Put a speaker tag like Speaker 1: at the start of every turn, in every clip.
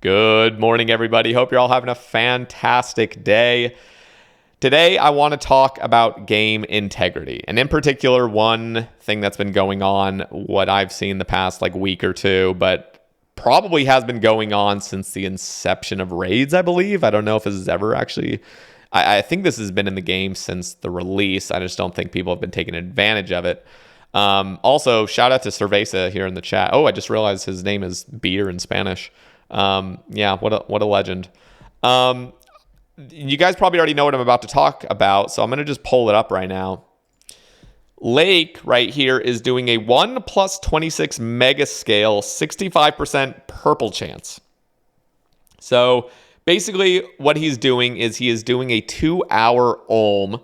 Speaker 1: Good morning, everybody. Hope you're all having a fantastic day. Today, I want to talk about game integrity. And in particular, one thing that's been going on, what I've seen the past week or two, but probably has been going on since the inception of raids, I believe. I don't know if this has ever actually... I think this has been in the game since the release. I just don't think people have been taking advantage of it. Also, shout out to Cerveza here in the chat. Oh, I just realized his name is beer in Spanish. Yeah, what a legend. You guys probably already know what I'm about to talk about, so I'm going to just pull it up right now. Lake right here is doing a 1 plus 26 mega scale, 65% purple chance. So basically what he's doing is he is doing a 2-hour Olm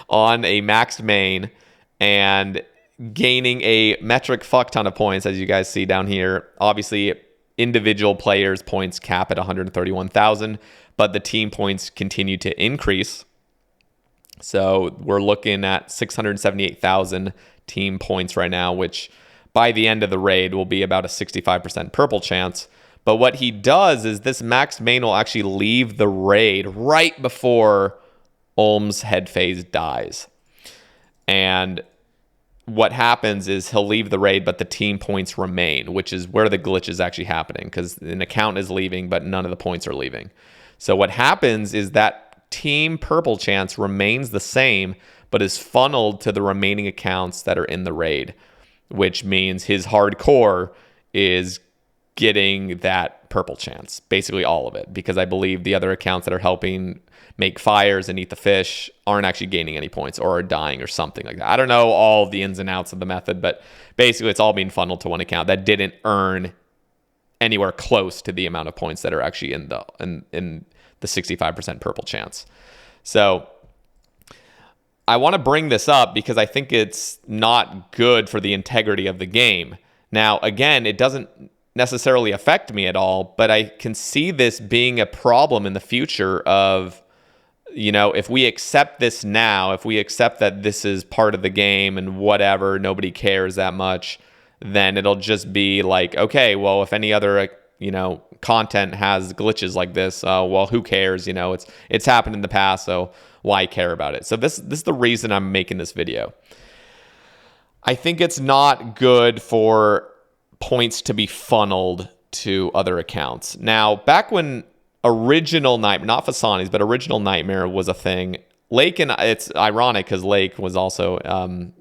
Speaker 1: on a maxed main and gaining a metric fuck ton of points, as you guys see down here. Obviously, individual players' points cap at 131,000, but the team points continue to increase. So we're looking at 678,000 team points right now, which by the end of the raid will be about a 65% purple chance. But what he does is this maxed main will actually leave the raid right before Olm's head phase dies. And what happens is he'll leave the raid, but the team points remain, which is where the glitch is actually happening, because an account is leaving, but none of the points are leaving. So what happens is that team purple chance remains the same, but is funneled to the remaining accounts that are in the raid, which means his hardcore is getting that purple chance, basically all of it, because I believe the other accounts that are helping make fires and eat the fish aren't actually gaining any points or are dying or something like that. I don't know all of the ins and outs of the method, but basically it's all being funneled to one account that didn't earn anywhere close to the amount of points that are actually in the 65% purple chance. So I want to bring this up because I think it's not good for the integrity of the game. Now, again, it doesn't necessarily affect me at all, but I can see this being a problem in the future of, if we accept this now, if we accept that this is part of the game and whatever, nobody cares that much, then it'll just be like, okay, well, if any other, content has glitches like this, well, who cares? It's happened in the past, so why care about it? So this is the reason I'm making this video. I think it's not good for points to be funneled to other accounts. Now, back when original Nightmare, not Fasani's, but original Nightmare was a thing, Lake, and it's ironic because Lake was also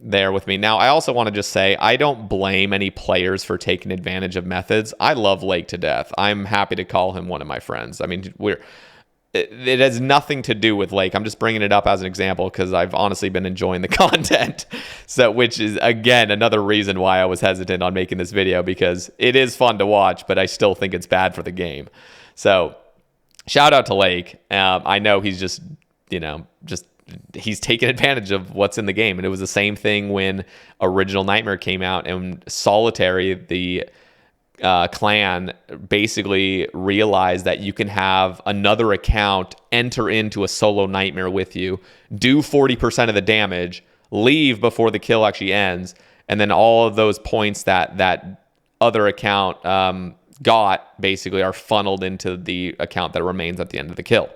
Speaker 1: there with me. Now, I also want to just say, I don't blame any players for taking advantage of methods. I love Lake to death. I'm happy to call him one of my friends. I mean, it has nothing to do with Lake. I'm just bringing it up as an example because I've honestly been enjoying the content. So, which is, again, another reason why I was hesitant on making this video, because it is fun to watch, but I still think it's bad for the game. So, shout out to Lake. I know he's just he's taken advantage of what's in the game. And it was the same thing when Original Nightmare came out and Solitary, the clan, basically realized that you can have another account enter into a solo Nightmare with you, do 40% of the damage, leave before the kill actually ends, and then all of those points that other account got basically are funneled into the account that remains at the end of the kill,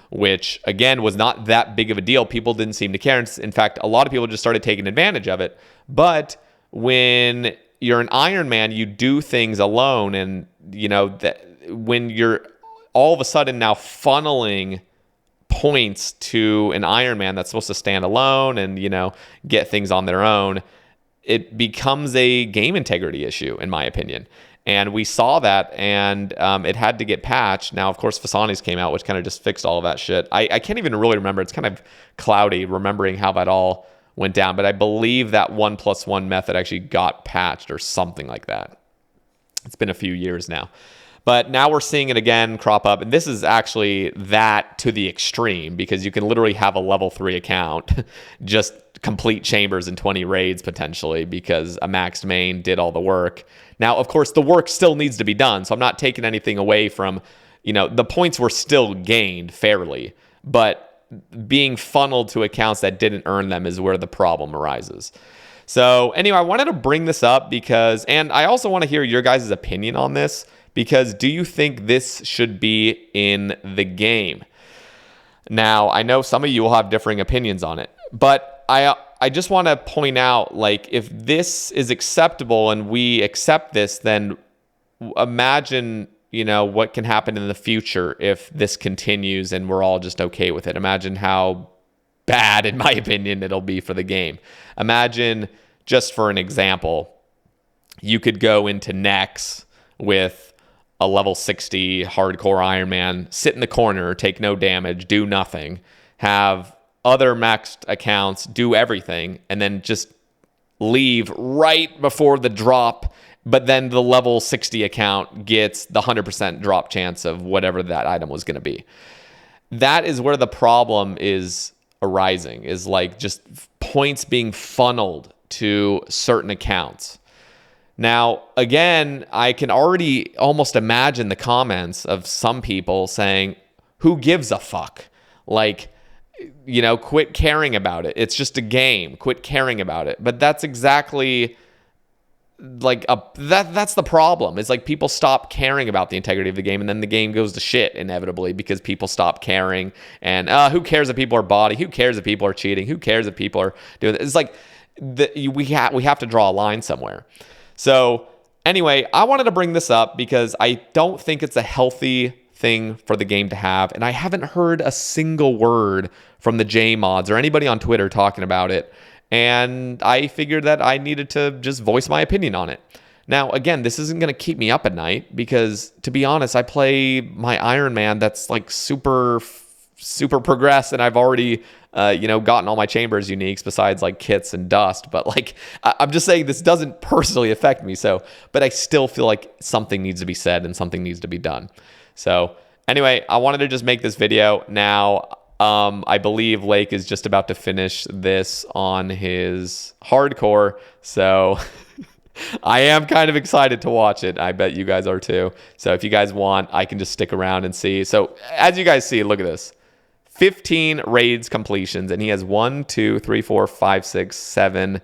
Speaker 1: which again was not that big of a deal. People didn't seem to care. In fact, a lot of people just started taking advantage of it. But when you're an Iron Man, you do things alone, and that when you're all of a sudden now funneling points to an Iron Man that's supposed to stand alone and get things on their own, it becomes a game integrity issue, in my opinion. And we saw that, and it had to get patched. Now, of course, Fasani's came out, which kind of just fixed all of that shit. I can't even really remember. It's kind of cloudy remembering how that all went down. But I believe that 1+1 method actually got patched or something like that. It's been a few years now. But now we're seeing it again crop up. And this is actually that to the extreme, because you can literally have a level 3 account just complete chambers in 20 raids potentially because a maxed main did all the work. Now, of course, the work still needs to be done. So I'm not taking anything away from, the points were still gained fairly. But being funneled to accounts that didn't earn them is where the problem arises. So anyway, I wanted to bring this up because, and I also want to hear your guys' opinion on this, because do you think this should be in the game? Now, I know some of you will have differing opinions on it, but I just want to point out, like, if this is acceptable and we accept this, then imagine, what can happen in the future if this continues and we're all just okay with it. Imagine how bad, in my opinion, it'll be for the game. Imagine, just for an example, you could go into Nex with a level 60 hardcore Iron Man, sit in the corner, take no damage, do nothing, have other maxed accounts do everything, and then just leave right before the drop, but then the level 60 account gets the 100% drop chance of whatever that item was going to be. That is where the problem is arising, is like just points being funneled to certain accounts. Now, again, I can already almost imagine the comments of some people saying, who gives a fuck? Like, quit caring about it. It's just a game. Quit caring about it. But that's exactly like that's the problem. It's like people stop caring about the integrity of the game, and then the game goes to shit inevitably because people stop caring. And who cares if people are botting? Who cares if people are cheating? Who cares if people are doing this? It's like we have to draw a line somewhere. So anyway, I wanted to bring this up because I don't think it's a healthy thing for the game to have, and I haven't heard a single word from the J mods or anybody on Twitter talking about it, and I figured that I needed to just voice my opinion on it. Now, again, this isn't going to keep me up at night because, to be honest, I play my Iron Man that's like super progressed, and I've already gotten all my chambers uniques besides like kits and dust. But like, I'm just saying this doesn't personally affect me. But I still feel like something needs to be said and something needs to be done. So anyway, I wanted to just make this video. Now, I believe Lake is just about to finish this on his hardcore. So I am kind of excited to watch it. I bet you guys are too. So if you guys want, I can just stick around and see. So as you guys see, look at this. 15 raids completions, and he has 1, 2, 3, 4, 5, 6, 7,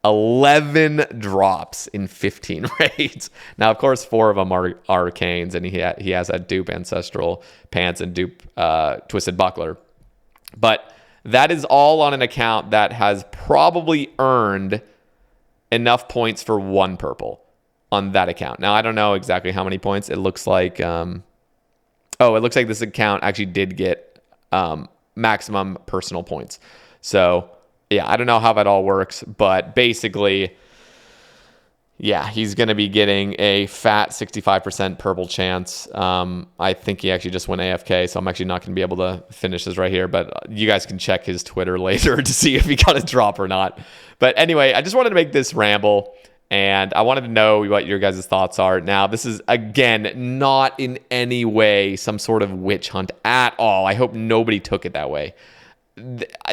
Speaker 1: 11 drops in 15 raids. Now, of course, 4 of them are arcanes, and he has that dupe ancestral pants and dupe twisted buckler. But that is all on an account that has probably earned enough points for 1 purple on that account. Now, I don't know exactly how many points. It looks like it looks like this account actually did get maximum personal points. So yeah, I don't know how that all works, but basically, yeah, he's going to be getting a fat 65% purple chance. I think he actually just went AFK, so I'm actually not going to be able to finish this right here, but you guys can check his Twitter later to see if he got a drop or not. But anyway, I just wanted to make this ramble, and I wanted to know what your guys' thoughts are. Now, this is, again, not in any way some sort of witch hunt at all. I hope nobody took it that way.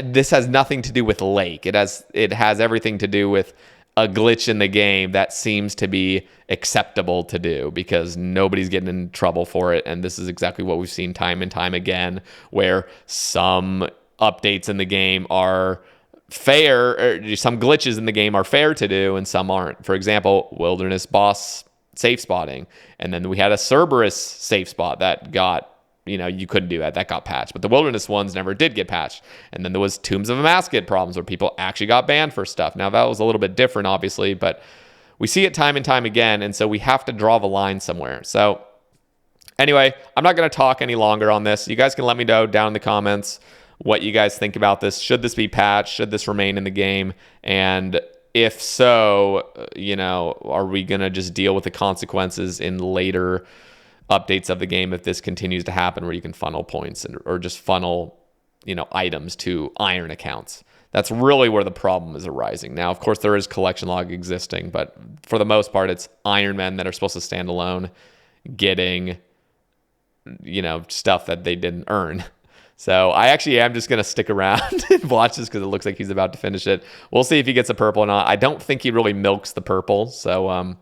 Speaker 1: This has nothing to do with Lake. It has everything to do with a glitch in the game that seems to be acceptable to do because nobody's getting in trouble for it. And this is exactly what we've seen time and time again, where some updates in the game are fair, or some glitches in the game are fair to do and some aren't. For example, Wilderness Boss safe spotting. And then we had a Cerberus safe spot that got, you couldn't do that. That got patched. But the Wilderness ones never did get patched. And then there was Tombs of Amaskid problems where people actually got banned for stuff. Now, that was a little bit different, obviously, but we see it time and time again. And so we have to draw the line somewhere. So anyway, I'm not going to talk any longer on this. You guys can let me know down in the comments what you guys think about this. Should this be patched? Should this remain in the game? And if so, are we going to just deal with the consequences in later updates of the game if this continues to happen, where you can funnel points or just funnel, items to iron accounts? That's really where the problem is arising. Now, of course, there is collection log existing, but for the most part, it's Iron Men that are supposed to stand alone getting, stuff that they didn't earn. So I actually am just going to stick around and watch this because it looks like he's about to finish it. We'll see if he gets a purple or not. I don't think he really milks the purple. So,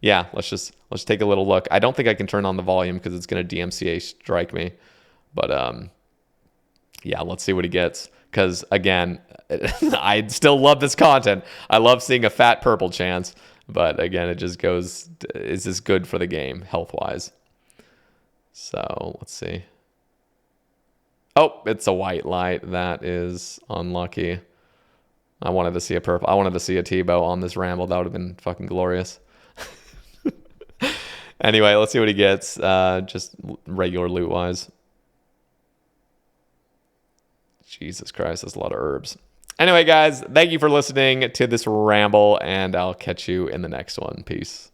Speaker 1: yeah, let's take a little look. I don't think I can turn on the volume because it's going to DMCA strike me. But, yeah, let's see what he gets. Because, again, I still love this content. I love seeing a fat purple chance. But, again, it just goes, is this good for the game health-wise? So let's see. Oh, it's a white light. That is unlucky. I wanted to see a purple. I wanted to see a Tebow on this Ramble. That would have been fucking glorious. Anyway, let's see what he gets. Just regular loot wise. Jesus Christ, that's a lot of herbs. Anyway, guys, thank you for listening to this Ramble, and I'll catch you in the next one. Peace.